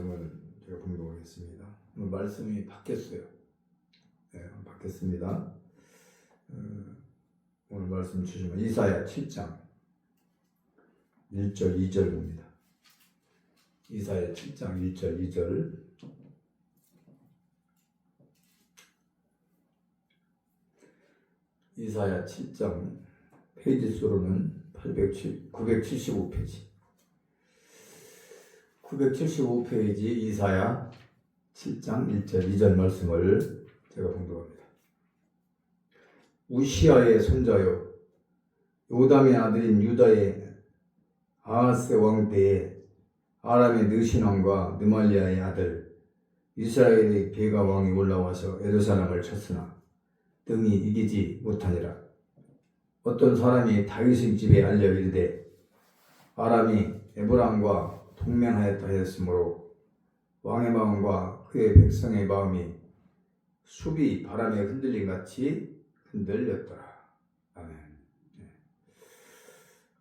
말씀을 제가 봉독하겠습니다. 오늘 말씀이 바뀌었어요. 네, 바뀌었습니다. 오늘 말씀 주시면 이사야 7장 1절 2절 봅니다. 이사야 7장 1절 2절. 이사야 7장 페이지 수로는 975페이지. 975페이지 이사야 7장 1절 2절 말씀을 제가 봉독합니다. 우시아의 손자요 요담의 아들인 유다의 아하스 왕 때에 아람의 느신 왕과 느말리아의 아들 이스라엘의 베가 왕이 올라와서 예루살렘을 쳤으나 등이 이기지 못하니라. 어떤 사람이 다윗의 집에 알려 이르되 아람이 에브람과 동맹하였다 하였으므로 왕의 마음과 그의 백성의 마음이 숲이 바람에 흔들림 같이 흔들렸더라. 아멘.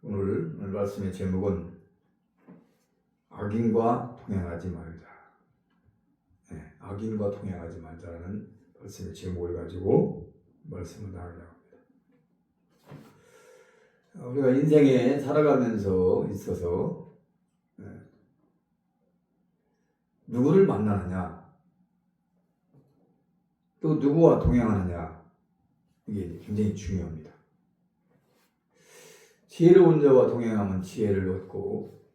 오늘 말씀의 제목은 악인과 동행하지 말자. 악인과 동행하지 말자라는 말씀의 제목을 가지고 말씀을 나누려고 합니다. 우리가 인생에 살아가면서 있어서 누구를 만나느냐, 또 누구와 동행하느냐, 이게 굉장히 중요합니다. 지혜로운 자와 동행하면 지혜를 얻고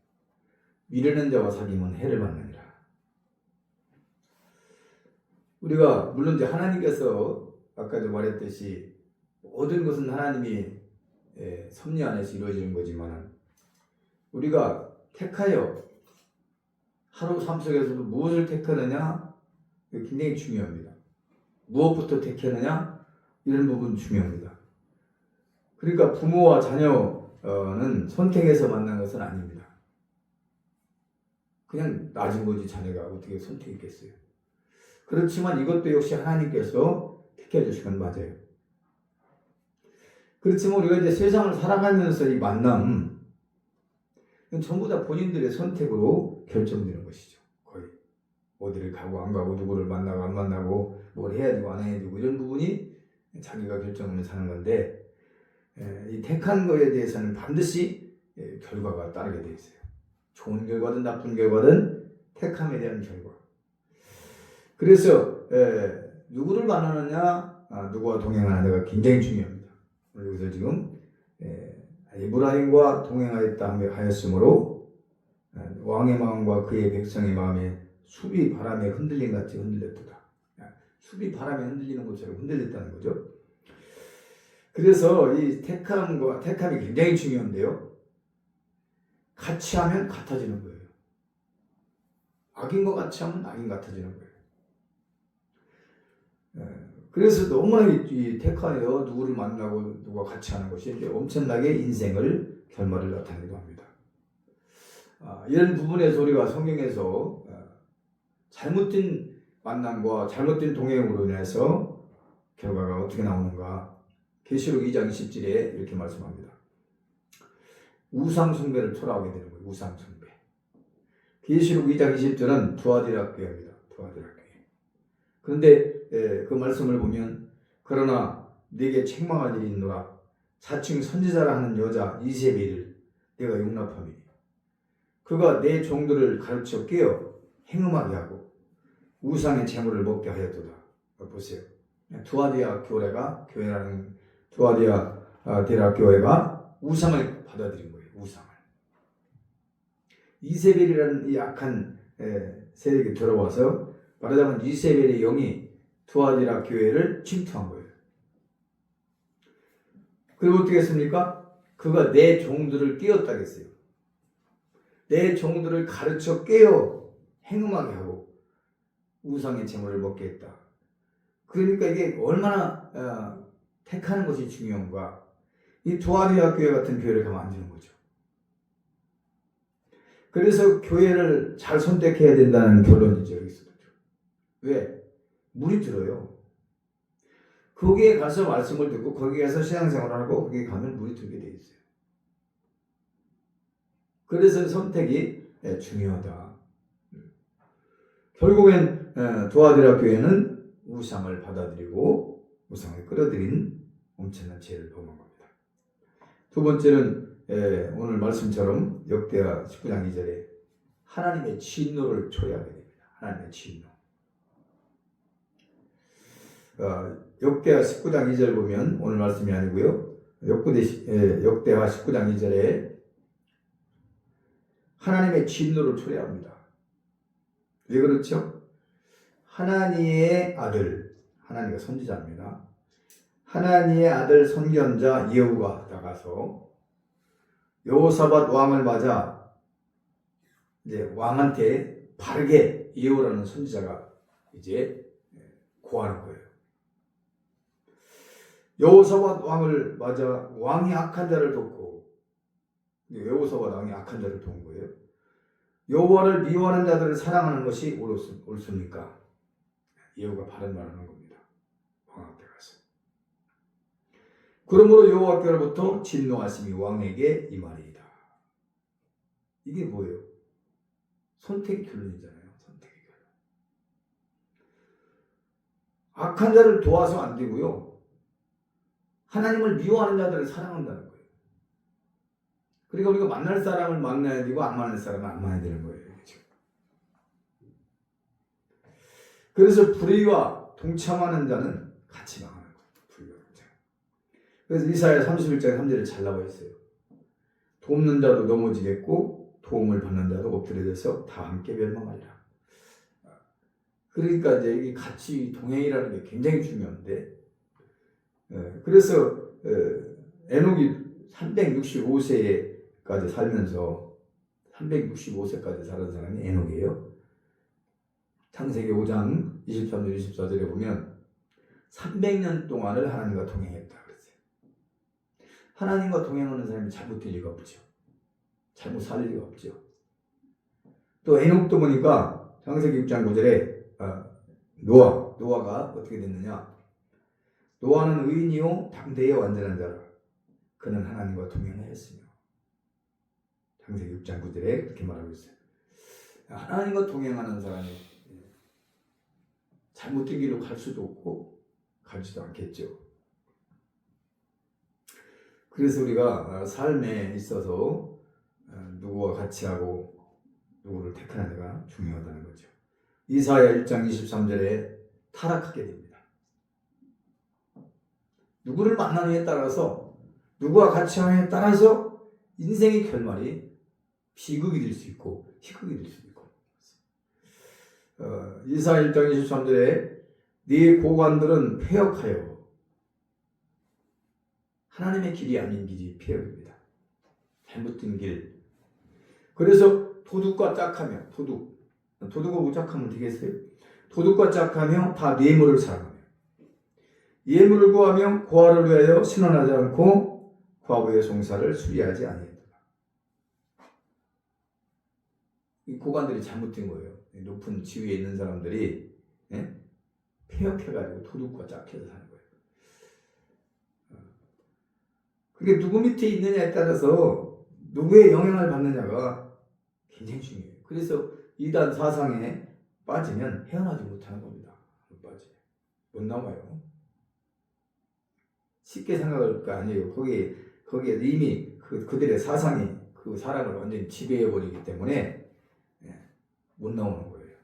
미련한 자와 사귀면 해를 받느니라. 우리가 물론 이제 하나님께서 아까도 말했듯이 모든 것은 하나님이 섭리 안에서 이루어지는 거지만 우리가 택하여 하루 삶 속에서도 무엇을 택하느냐 굉장히 중요합니다. 무엇부터 택하느냐 이런 부분 중요합니다. 그러니까 부모와 자녀는 선택해서 만난 것은 아닙니다. 그냥 낮은 거지 자녀가 어떻게 선택했겠어요. 그렇지만 이것도 역시 하나님께서 택해 주신 건 맞아요. 그렇지만 우리가 이제 세상을 살아가면서 이 만남 전부 다 본인들의 선택으로 결정되는 것이죠. 거의 어디를 가고 안 가고 누구를 만나고 안 만나고 뭘 해야 되고 안 해야 되고 이런 부분이 자기가 결정하면서 사는 건데 이 택한 거에 대해서는 반드시 결과가 따르게 되어 있어요. 좋은 결과든 나쁜 결과든 택함에 대한 결과. 그래서 누구를 만나느냐 누구와 동행하느냐가 굉장히 중요합니다. 여기서 지금 에브라임과 동행하였다 하였으므로 왕의 마음과 그의 백성의 마음에 숲이 바람에 흔들림 같이 흔들렸도다. 숲이 바람에 흔들리는 것처럼 흔들렸다는 거죠. 그래서 이 택함이 굉장히 중요한데요. 같이 하면 같아지는 거예요. 악인과 같이 하면 악인 같아지는 거예요. 그래서 너무나 이 택하여 누구를 만나고 누가 같이 하는 것이 이제 엄청나게 인생을 결말을 나타내기도 합니다. 이런 부분에서 우리가 성경에서 잘못된 만남과 잘못된 동행으로 인해서 결과가 어떻게 나오는가 계시록 2장 20절에 이렇게 말씀합니다. 우상 숭배를 토로하게 되는 거예요. 우상 숭배. 계시록 2장 20절은 두아디라 교회입니다. 두아디라 교회. 그런데 그 말씀을 보면 그러나 네게 책망할 일이 있노라. 자칭 선지자라 하는 여자 이세벨을 내가 용납함이니 그가 내 종들을 가르쳐 깨어 행음하게 하고 우상의 재물을 먹게 하였도다. 보세요. 두아디라 교회가 우상을 받아들인 거예요. 우상을. 이세벨이라는 이 악한 세력이 들어와서 말하자면 이세벨의 영이 두아디라 교회를 침투한 거예요. 그리고 어떻게 했습니까? 그가 내 종들을 깨었다 했어요. 내 종들을 가르쳐 깨어 행음하게 하고 우상의 재물을 먹게 했다. 그러니까 이게 얼마나 택하는 것이 중요한가. 이 두아디라 교회 같은 교회를 가면 안 되는 거죠. 그래서 교회를 잘 선택해야 된다는 결론이죠. 여기서. 왜? 물이 들어요. 거기에 가서 말씀을 듣고 거기에 가서 신앙생활을 하고 거기에 가면 물이 들게 돼 있어요. 그래서 선택이 중요하다. 결국엔 도아디라 교회는 우상을 받아들이고 우상을 끌어들인 엄청난 죄를 범한 겁니다. 두 번째는 오늘 말씀처럼 역대하 19장 2절에 하나님의 진노를 초래하게 됩니다. 하나님의 진노. 역대하 19장 2절 보면 오늘 말씀이 아니고요. 역대하 19장 2절에 하나님의 진노를 초래합니다. 왜 그렇죠? 하나님의 아들, 하나님의 선지자입니다. 하나님의 아들 선견자 예후가 나가서 여호사밧 왕을 맞아 이제 왕한테 바르게 예후라는 선지자가 이제 고하는 거예요. 여호사밧 왕을 맞아 왕이 악한 자를 돕고, 여호사밧 왕이 악한 자를 도운 거예요. 여호와를 미워하는 자들을 사랑하는 것이 옳습니까? 예후가 바른 말을 하는 겁니다. 왕 앞에 가서. 그러므로 여호와께로부터 진노하심이 왕에게 임하리이다. 이게 뭐예요? 선택의 결론이잖아요. 선택의 결론. 악한 자를 도와서 안 되고요. 하나님을 미워하는 자들을 사랑한다는 거예요. 그러니까 우리가 만날 사람을 만나야 되고 안 만날 사람은 안 만나야 되는 거예요. 그렇죠? 그래서 불의와 동참하는 자는 같이 망하는 거예요. 불의와 동참. 그래서 이사야 31장 3절에 잘 나와 있어요. 돕는 자도 넘어지겠고 도움을 받는 자도 엎드려져서 다 함께 멸망하리라. 그러니까 이제 이 같이 동행이라는 게 굉장히 중요한데, 그래서 에녹이 365세까지 살면서 365세까지 살은 사람이 에녹이에요. 창세기 5장 23절 24절에 보면 300년 동안을 하나님과 동행했다 그랬어요. 하나님과 동행하는 사람이 잘못될 리가 없죠. 잘못 살 리가 없죠. 또 에녹도 보니까 창세기 6장 9절에 노아가 어떻게 됐느냐? 노아는 의인이요 당대의 완전한 자라. 그는 하나님과 동행하였으며. 창세기 6장 9절에 그렇게 말하고 있어요. 하나님과 동행하는 사람이 잘못된 길로 갈 수도 없고 가지도 않겠죠. 그래서 우리가 삶에 있어서 누구와 같이 하고 누구를 택하느냐가 중요하다는 거죠. 이사야 1장 23절에 타락하게 됩니다. 누구를 만나느냐에 따라서, 누구와 같이 하느냐에 따라서 인생의 결말이 비극이 될 수 있고 희극이 될 수 있고. 이사야 1장 23절에 네 고관들은 폐역하여, 하나님의 길이 아닌 길이 폐역입니다. 잘못된 길. 그래서 도둑과 짝하며, 도둑하고 짝하면 되겠어요? 도둑과 짝하며 다 뇌물을 사랑하며 예물을 구하며 고아를 위하여 신원하지 않고 과부의 송사를 수리하지 아니했다. 이 고관들이 잘못된 거예요. 높은 지위에 있는 사람들이 폐역해가지고 도둑과 짝해서 사는 거예요. 그게 누구 밑에 있느냐에 따라서 누구의 영향을 받느냐가 굉장히 중요해요. 그래서 이단 사상에 빠지면 헤어나지 못하는 겁니다. 못 나와요. 쉽게 생각할 거 아니에요. 거기에 이미 그들의 사상이 그 사람을 완전히 지배해 버리기 때문에 못 나오는 거예요.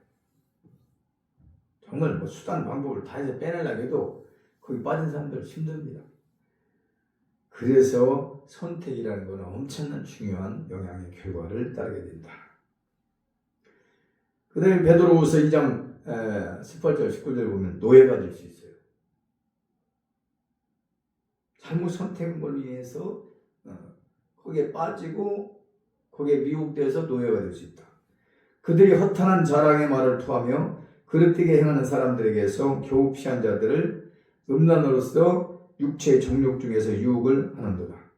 정말 뭐 수단 방법을 다 해서 빼내려고 해도 거기 빠진 사람들 힘듭니다. 그래서 선택이라는 것은 엄청난 중요한 영향의 결과를 따르게 된다. 그 다음에 베드로후서 2장 18절 19절 보면 노예가 될 수 있어요. 잘못 선택한 걸로 인해서 거기에 빠지고 거기에 미혹돼서 노예가 될 수 있다. 그들이 허탄한 자랑의 말을 토하며 그릇되게 행하는 사람들에게서 겨우 피한 자들을 음란으로서 육체의 정욕 중에서 유혹을 하는도다.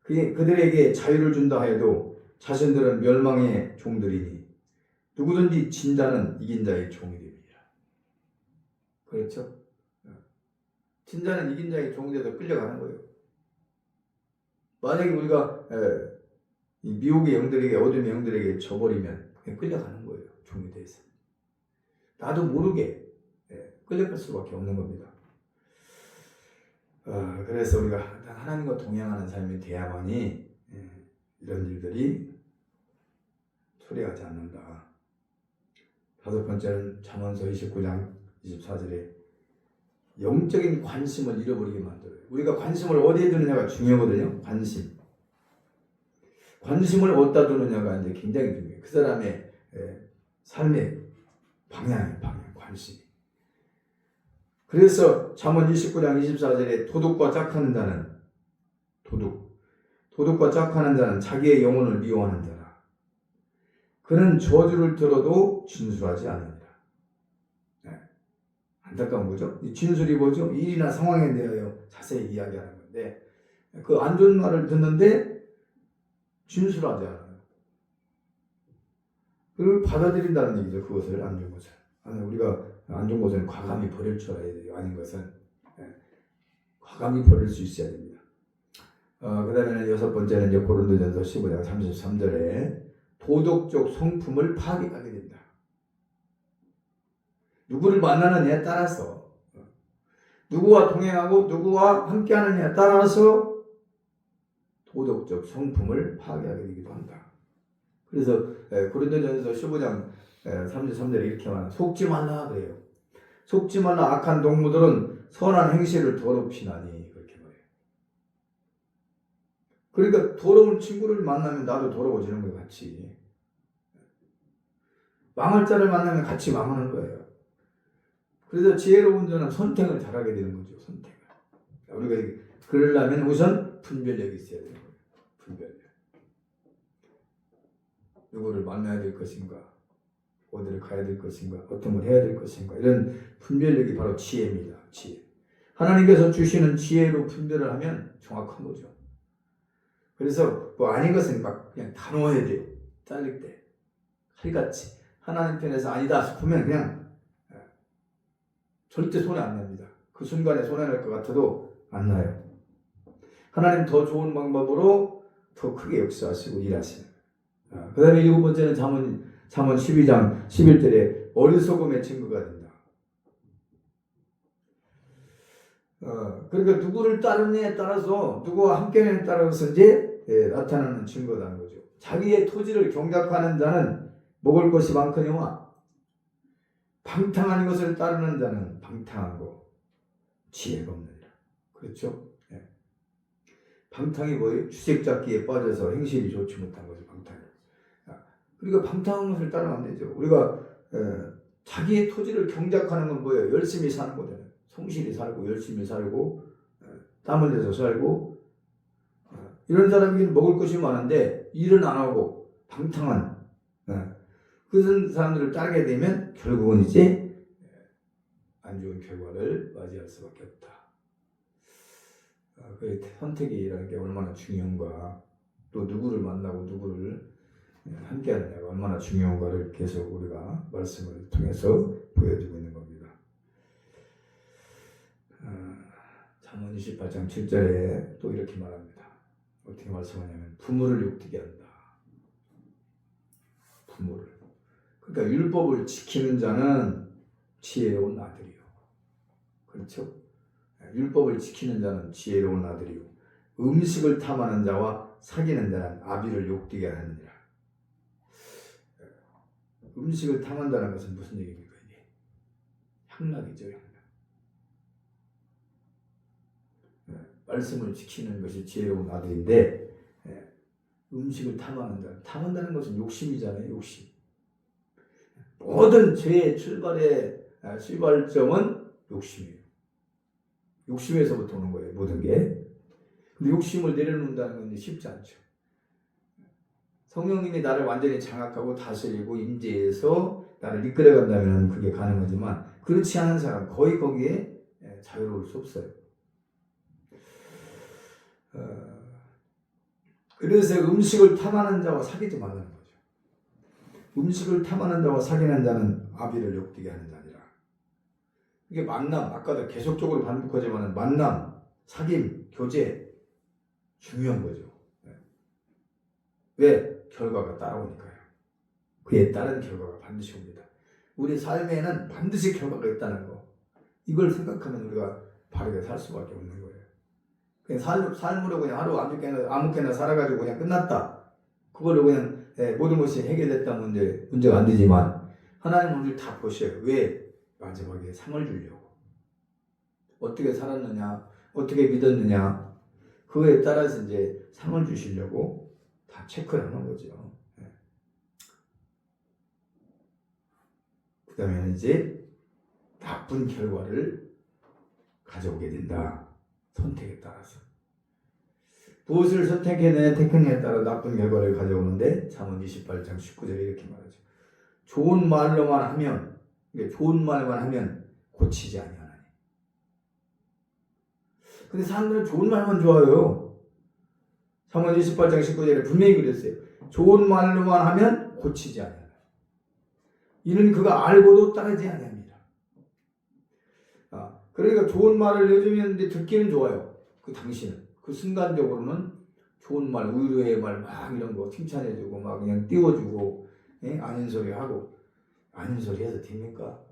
그들에게 자유를 준다 하여도 자신들은 멸망의 종들이니 누구든지 진 자는 이긴 자의 종이 됩니다. 그렇죠? 진 자는 이긴 자의 종이 돼서 끌려가는 거예요. 만약에 우리가 이 미혹의 영들에게, 어둠의 영들에게 져버리면 끌려가는 거예요. 종이 돼서. 나도 모르게 끌려갈 수밖에 없는 겁니다. 그래서 우리가 하나님과 동행하는 삶이 돼야만이 이런 일들이 초래하지 않는다. 다섯 번째는 잠언서 29장 24절에 영적인 관심을 잃어버리게 만들어요. 우리가 관심을 어디에 두느냐가 중요하거든요. 관심을 어디다 두느냐가 이제 굉장히 중요해요. 그 사람의 삶의 방향, 관심이. 그래서 잠언 29장 24절에 도둑과 짝하는 자는 도둑과 짝하는 자는 자기의 영혼을 미워하는 자라. 그는 저주를 들어도 진술하지 않으리라. 안타까운 거죠. 이 진술이 뭐죠? 일이나 상황에 대하여 자세히 이야기하는 건데 그 안 좋은 말을 듣는데 진술하지 않아요. 그걸 받아들인다는 얘기죠. 그것을 안 좋은 것을. 우리가 안 좋은 것은 과감히 버릴 줄 알아야 돼요. 아닌 것은 과감히 버릴 수 있어야 됩니다. 그 다음에는 여섯 번째는 이제 고린도전서 15장 33절에 도덕적 성품을 파괴하게 된다. 누구를 만나느냐에 따라서 누구와 동행하고 누구와 함께하느냐에 따라서 도덕적 성품을 파괴하게 되기도 한다. 그래서 고린도전서 15장 33절에 이렇게 말합니다. 속지 말라 그래요. 속지 말라. 악한 동무들은 선한 행실을 더럽히나니 그렇게 말해요. 그러니까 더러운 친구를 만나면 나도 더러워지는 거예요. 같이. 망할 자를 만나면 같이 망하는 거예요. 그래서 지혜로운 자는 선택을 잘하게 되는 거죠. 선택을. 우리가 그러려면 우선 분별력이 있어야 되는 거예요. 분별력. 누구를 만나야 될 것인가, 어디를 가야 될 것인가, 어떤 걸 해야 될 것인가, 이런 분별력이 바로 지혜입니다. 지혜. 하나님께서 주시는 지혜로 분별을 하면 정확한 거죠. 그래서 뭐 아닌 것은 막 그냥 다 놓아야 돼요. 잘릴 때 칼같이 하나님 편에서 아니다 싶으면 그냥 절대 손해 안 납니다. 그 순간에 손해 날 것 같아도 안 나요. 하나님 더 좋은 방법으로 더 크게 역사하시고 일하시는. 그 다음에 일곱 번째는 잠언 12장 11절에 어리석음의 증거가 된다. 그러니까 누구를 따르느냐에 따라서 누구와 함께하느냐에 따라서 이제 나타나는 증거라는 거죠. 자기의 토지를 경작하는 자는 먹을 것이 많거니와 방탕한 것을 따르는 자는 방탕하고 지혜가 없느니라. 그렇죠? 네. 방탕이 뭐예요? 주색 잡기에 빠져서 행실이 좋지 못한 것을 방탕이에요. 그러니까 방탕한 것을 따르면 안 되죠. 우리가 자기의 토지를 경작하는 건 뭐예요? 열심히 사는 거잖아요. 성실히 살고 열심히 살고 땀 흘려서 살고 이런 사람에게는 먹을 것이 많은데 일은 안 하고 방탕한 그런 사람들을 따르게 되면 결국은 이제 안 좋은 결과를 맞이할 수밖에 없다. 그 선택이라는 게 얼마나 중요한가, 또 누구를 만나고 누구를 함께하느냐가 얼마나 중요한가를 계속 우리가 말씀을 통해서 보여주고 있는 겁니다. 잠언 28장 7절에 또 이렇게 말합니다. 어떻게 말씀하냐면 부모를 욕되게 한다. 부모를. 그러니까 율법을 지키는 자는 지혜로운 아들이요. 그렇죠? 율법을 지키는 자는 지혜로운 아들이요. 음식을 탐하는 자와 사귀는 자는 아비를 욕되게 하느니라. 음식을 탐한다는 것은 무슨 얘기입니까? 이게 향락이죠. 향락. 말씀을 지키는 것이 지혜로운 아들인데 음식을 탐한다는 것은 욕심이잖아요. 욕심. 모든 죄의 출발점은 욕심이에요. 욕심에서부터 오는 거예요. 모든 게. 근데 욕심을 내려놓는다는 건 쉽지 않죠. 성령님이 나를 완전히 장악하고 다스리고 임재해서 나를 이끌어간다면 그게 가능하지만 그렇지 않은 사람 거의 거기에 자유로울 수 없어요. 그래서 음식을 탐하는 자와 사귀지 말라는 거죠. 음식을 탐하는 자와 사귀는 자는 아비를 욕되게 하는 자니라. 이게 만남, 아까도 계속적으로 반복하지만 만남, 사귐, 교제 중요한 거죠. 왜? 결과가 따라오니까요. 그에 따른 결과가 반드시 옵니다. 우리 삶에는 반드시 결과가 있다는 거. 이걸 생각하면 우리가 바르게 살 수밖에 없는 거예요. 그냥 삶으로 그냥 하루 아무렇게나 살아가지고 그냥 끝났다. 그걸로 그냥 모든 것이 해결됐다 문제가 안 되지만 하나님은 우리를 다 보셔요. 왜? 마지막에 상을 주려고. 어떻게 살았느냐, 어떻게 믿었느냐, 그거에 따라서 이제 상을 주시려고 다 체크를 하는 거죠. 그 다음에 이제 나쁜 결과를 가져오게 된다. 선택에 따라서. 무엇을 선택했느냐, 택했느냐에 따라 나쁜 결과를 가져오는데 잠언 28장 19절에 이렇게 말하죠. 좋은 말로만 하면, 좋은 말만 하면 고치지 아니하나니. 근데 사람들은 좋은 말만 좋아해요. 잠언 28장 19절에 분명히 그랬어요. 좋은 말로만 하면 고치지 아니하나니. 이는 그가 알고도 따르지 아니합니다. 그러니까 좋은 말을 해주면 듣기는 좋아요. 그 당신은. 그 순간적으로는 좋은 말, 위로의 말 막 이런 거 칭찬해주고 막 그냥 띄워주고 아는 소리 하고. 아는 소리 해서 됩니까?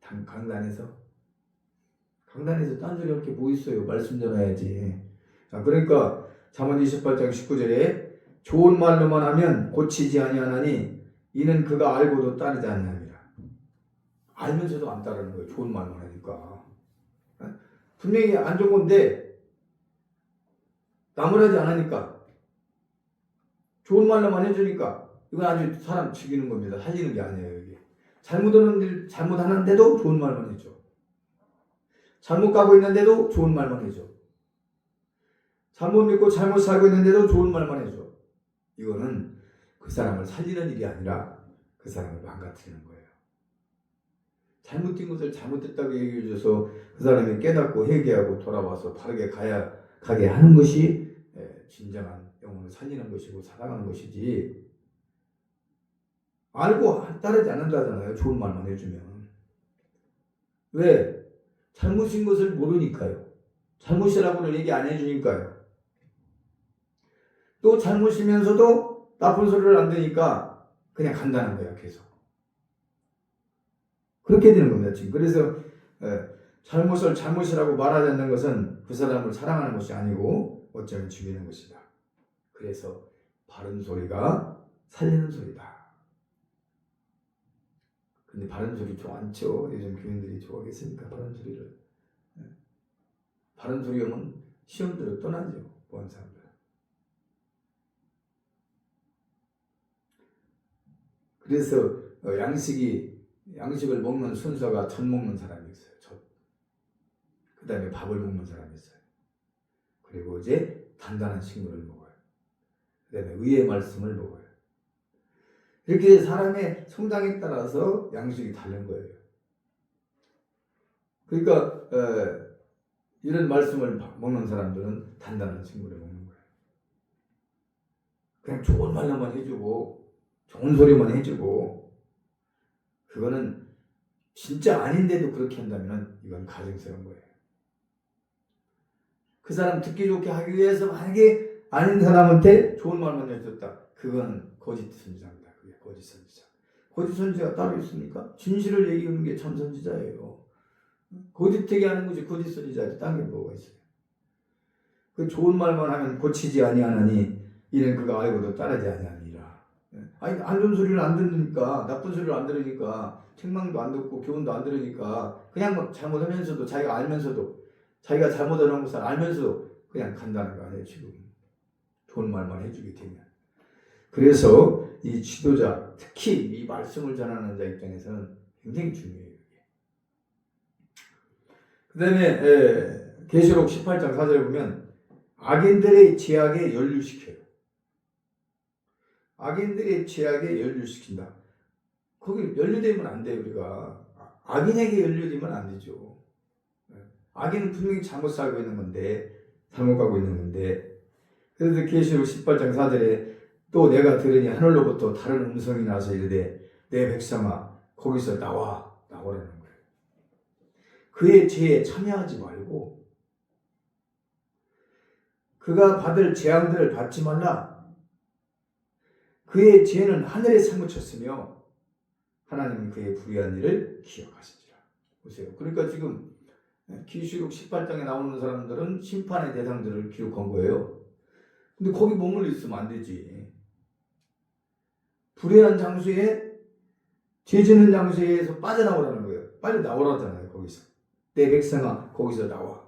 강단에서 딴 소리 이렇게 뭐 있어요? 말씀 전해야지. 그러니까 잠언 28장 19절에 좋은 말로만 하면 고치지 아니하나니 이는 그가 알고도 따르지 아니합니다. 알면서도 안 따르는 거예요. 좋은 말만 하니까. 분명히 안 좋은 건데 나무라지 않으니까 좋은 말로만 해주니까 이건 아주 사람 죽이는 겁니다. 살리는 게 아니에요. 이게. 잘못하는데도 좋은 말만 해줘. 잘못 가고 있는데도 좋은 말만 해줘. 잘못 믿고 잘못 살고 있는데도 좋은 말만 해줘. 이거는 그 사람을 살리는 일이 아니라 그 사람을 망가뜨리는 거예요. 잘못된 것을 잘못됐다고 얘기해줘서 그 사람이 깨닫고 회개하고 돌아와서 바르게 가게 하는 것이 진정한 영혼을 살리는 것이고 사랑하는 것이지, 알고 따르지 않는다잖아요. 좋은 말만 해주면. 왜? 잘못인 것을 모르니까요. 잘못이라고는 얘기 안 해주니까요. 또 잘못이면서도 나쁜 소리를 안 들으니까 그냥 간다는 거야. 계속. 그렇게 되는 겁니다. 지금. 그래서 잘못을 잘못이라고 말하지 않는 것은 그 사람을 사랑하는 것이 아니고 어쩌면 죽이는 것이다. 그래서 바른 소리가 살리는 소리다. 근데 바른 소리 좋아하죠. 요즘 교인들이 좋아하겠습니까? 바른 소리를. 바른 소리 오면 시험대로 떠나죠. 보안 사람들. 그래서 양식을 먹는 순서가 젖 먹는 사람이 있어요. 젖. 그 다음에 밥을 먹는 사람이 있어요. 그리고 이제 단단한 식물을 먹어요. 그 다음에 의의 말씀을 먹어요. 이렇게 사람의 성장에 따라서 양식이 다른 거예요. 그러니까 이런 말씀을 먹는 사람들은 단단한 식물을 먹는 거예요. 그냥 좋은 말로만 해주고 좋은 소리만 해주고, 그거는 진짜 아닌데도 그렇게 한다면 이건 가증스러운 거예요. 그 사람 듣기 좋게 하기 위해서 만약에 아닌 사람한테 좋은 말만 해줬다. 그건 거짓 선지자입니다. 그게 거짓 선지자. 거짓 선지자가 따로 있습니까? 진실을 얘기하는 게 참 선지자예요. 거짓되게 하는 것이 거짓 선지자지. 딴 게 뭐가 있어요. 그 좋은 말만 하면 고치지 아니하나니 이는 그가 알고도 따르지 아니하니라. 아니, 안 좋은 소리를 안 듣니까, 나쁜 소리를 안 들으니까, 책망도 안 듣고 교훈도 안 들으니까 그냥 막 잘못하면서도, 자기가 알면서도, 자기가 잘못하는 것을 알면서도 그냥 간다는 거 아니에요. 지금 좋은 말만 해주게 되면. 그래서 이 지도자, 특히 이 말씀을 전하는 자 입장에서는 굉장히 중요해요. 그 다음에 계시록 18장 4절에 보면 악인들의 죄악에 연루시켜요. 악인들의 죄악에 연루시킨다. 거기 연루되면 안 돼요. 우리가 악인에게 연루되면 안 되죠. 악인은 분명히 잘못 살고 있는 건데, 잘못 가고 있는 건데. 그래서 계시록 18장 4절에 또 내가 들으니 하늘로부터 다른 음성이 나서 이르되 내 백성아 거기서 나오라는 거예요. 그의 죄에 참여하지 말고 그가 받을 재앙들을 받지 말라. 그의 죄는 하늘에 사무쳤으며 하나님은 그의 불의한 일을 기억하시니라. 보세요. 그러니까 지금 계시록 18장에 나오는 사람들은 심판의 대상들을 기록한 거예요. 근데 거기 머물러 있으면 안 되지. 불의한 장소에, 죄 짓는 장소에서 빠져나오라는 거예요. 빨리 나오라잖아요. 거기서. 내 백성아, 거기서 나와.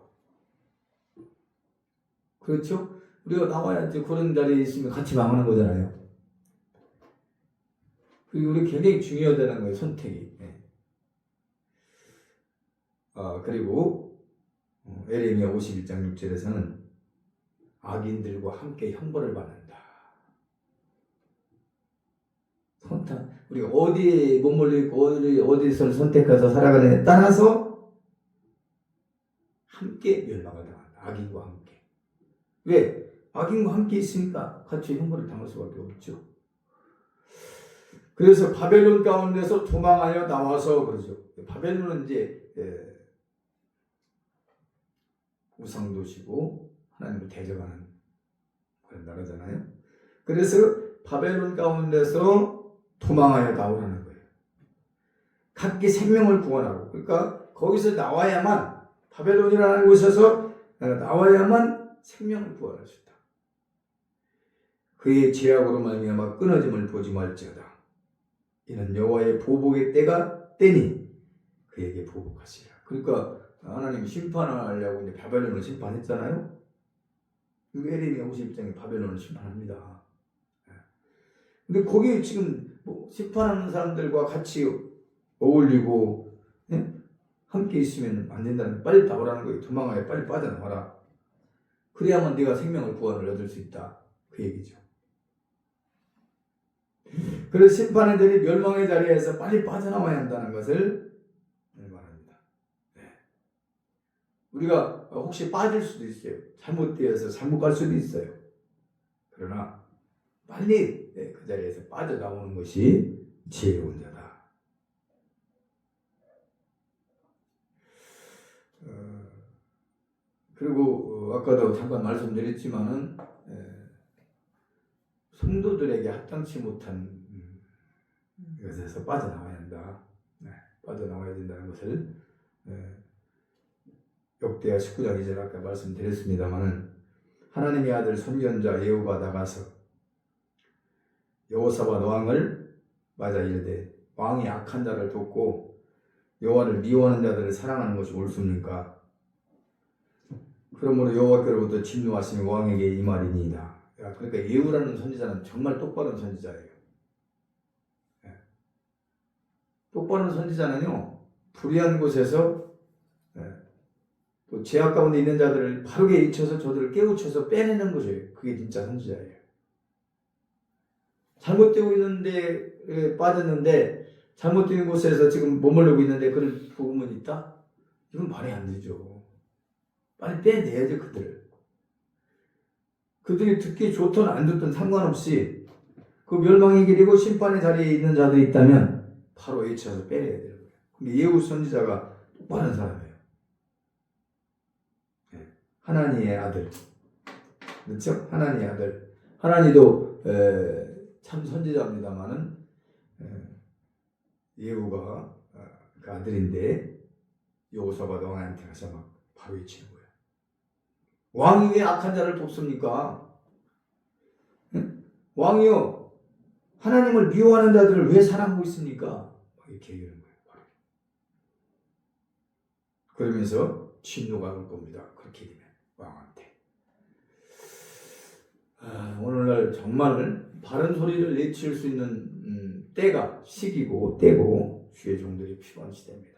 그렇죠? 우리가 나와야지. 그런 자리에 있으면 같이 망하는 거잖아요. 그리고 우리 굉장히 중요하다는 거예요. 선택이. 그리고 에레미야 51장 6절에서는 악인들과 함께 형벌을 받는다. 우리가 어디에 머물러 있고 어디서 선택해서 살아가느냐에 따라서 함께 멸망을 당한다. 악인과 함께. 왜? 악인과 함께 있으니까 같이 형벌을 당할 수밖에 없죠. 그래서 바벨론 가운데서 도망하여 나와서 그러죠. 바벨론은 이제 우상도시고 하나님을 대적하는 그런 나라잖아요. 그래서 바벨론 가운데서 도망하여 나오라는 거예요. 각기 생명을 구원하고, 그러니까 거기서 나와야만, 바벨론이라는 곳에서 나와야만 생명을 구원할 수 있다. 그의 죄악으로 말미암아 끊어짐을 보지 말지어다. 이는 여호와의 보복의 때니 그에게 보복하시라. 그러니까 하나님이 심판하려고 이제 바벨론을 심판했잖아요. 에레미야 50장에 바벨론을 심판합니다. 근데 거기 지금 심판하는 사람들과 같이 어울리고 함께 있으면 안 된다는, 빨리 나오라는 거예요. 도망하여 빨리 빠져나와라. 그래야만 네가 생명을 구원을 얻을 수 있다. 그 얘기죠. 그래서 심판의들이 멸망의 자리에서 빨리 빠져나와야 한다는 것을 말합니다. 우리가 혹시 빠질 수도 있어요. 잘못되어서 잘못 갈 수도 있어요. 그러나 빨리 그 자리에서 빠져나오는 것이 지혜로운 자다. 그리고 아까도 잠깐 말씀드렸지만은 성도들에게 합당치 못한 것에서 빠져나와야 한다. 빠져나와야 된다는 것을 역대하 19장 2절 아까 말씀드렸습니다만은, 하나님의 아들 선견자 예후가 나가서 여호사밧 왕을 맞아 이르되, 왕이 악한 자를 돕고 여호와를 미워하는 자들을 사랑하는 것이 옳습니까? 그러므로 여호와께로부터 진노하심이 왕에게 임하리니이다. 그러니까 예후라는 선지자는 정말 똑바른 선지자예요. 똑바른 선지자는요, 불의한 곳에서 또 죄악 가운데 있는 자들을 바르게 잊혀서 저들을 깨우쳐서 빼내는 것이에요. 그게 진짜 선지자예요. 잘못되고 있는데 빠졌는데, 잘못된 곳에서 지금 머물르고 있는데 그럴 복음은 있다? 이건 말이 안 되죠. 빨리 빼내야죠. 그들이 듣기 좋든 안 듣든 상관없이 그 멸망의 길이고 심판의 자리에 있는 자들이 있다면 바로 외쳐서 빼내야 되는 거예요. 근데 예후 선지자가 똑바른 사람이에요. 하나님의 아들, 그렇죠? 하나님의 아들. 하나님도 참 선지자입니다만은 예후가 그 아들인데 여호사밧 왕한테 가서 막 바로 외치는 거예요. 왕이 왜 악한 자를 돕습니까? 왕이요, 하나님을 미워하는 자들을 왜 사랑하고 있습니까? 이렇게 얘기하는 거예요. 그러면서 진노가 올 겁니다. 그렇게 되면 왕한테. 오늘날 정말 바른 소리를 내칠 수 있는 때가, 시기고 때고 주의 종들이 필요한 시대입니다.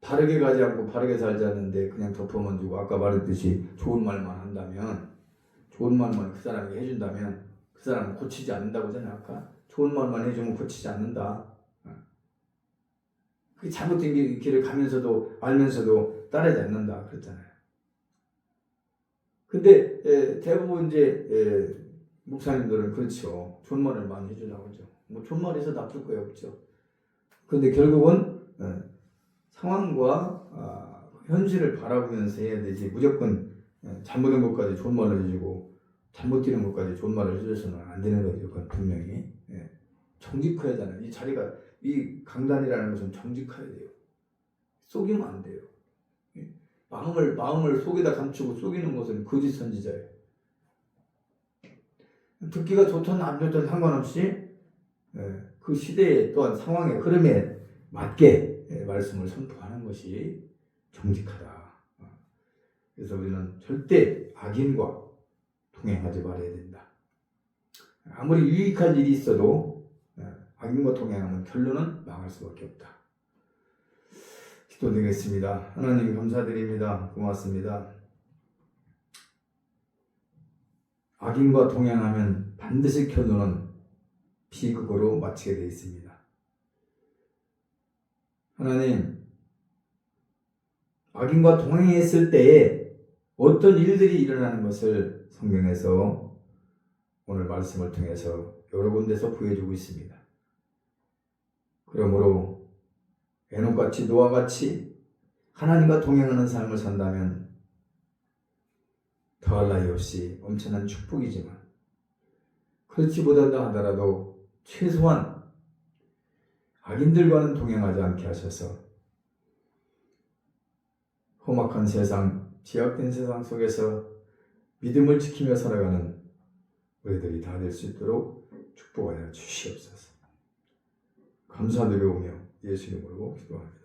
바르게 가지 않고 바르게 살지 않는데 그냥 덮어만 주고, 아까 말했듯이 좋은 말만 한다면, 좋은 말만 그 사람에게 해준다면 그 사람은 고치지 않는다고 하잖아요. 아까 좋은 말만 해주면 고치지 않는다. 그 잘못된 길을 가면서도 알면서도 따르지 않는다 그랬잖아요. 근데 대부분 이제 목사님들은 그렇죠. 좋은 말을 많이 해주라고 하죠. 뭐 좋은 말에서 나쁠 거예요, 없죠. 근데 결국은 상황과 현실을 바라보면서 해야 되지, 무조건 잘못된 것까지 좋은 말을 해주고 잘못 뛰는 것까지 좋은 말을 해줘서는 안 되는 거죠. 그건 분명히. 예. 정직해야 하잖아요. 이 자리가, 이 강단이라는 것은 정직해야 돼요. 속이면 안 돼요. 예. 마음을 속에다 감추고 속이는 것은 거짓 선지자예요. 듣기가 좋든 안 좋든 상관없이 예. 그 시대에 또한 상황의 흐름에 맞게 예. 말씀을 선포하는 것이 정직하다. 그래서 우리는 절대 악인과 동행하지 말아야 된다. 아무리 유익한 일이 있어도 악인과 동행하면 결론은 망할 수밖에 없다. 기도드리겠습니다. 하나님 감사드립니다. 고맙습니다. 악인과 동행하면 반드시 결론은 비극으로 마치게 되어 있습니다. 하나님, 악인과 동행했을 때에 어떤 일들이 일어나는 것을 성경에서 오늘 말씀을 통해서 여러 군데서 보여주고 있습니다. 그러므로 에녹같이 노아같이 하나님과 동행하는 삶을 산다면 더할 나위 없이 엄청난 축복이지만 그렇지 못한다 하더라도 최소한 악인들과는 동행하지 않게 하셔서 험악한 세상, 제약된 세상 속에서 믿음을 지키며 살아가는 우리들이 다 될 수 있도록 축복하여 주시옵소서. 감사드리오며 예수 이름으로 기도합니다.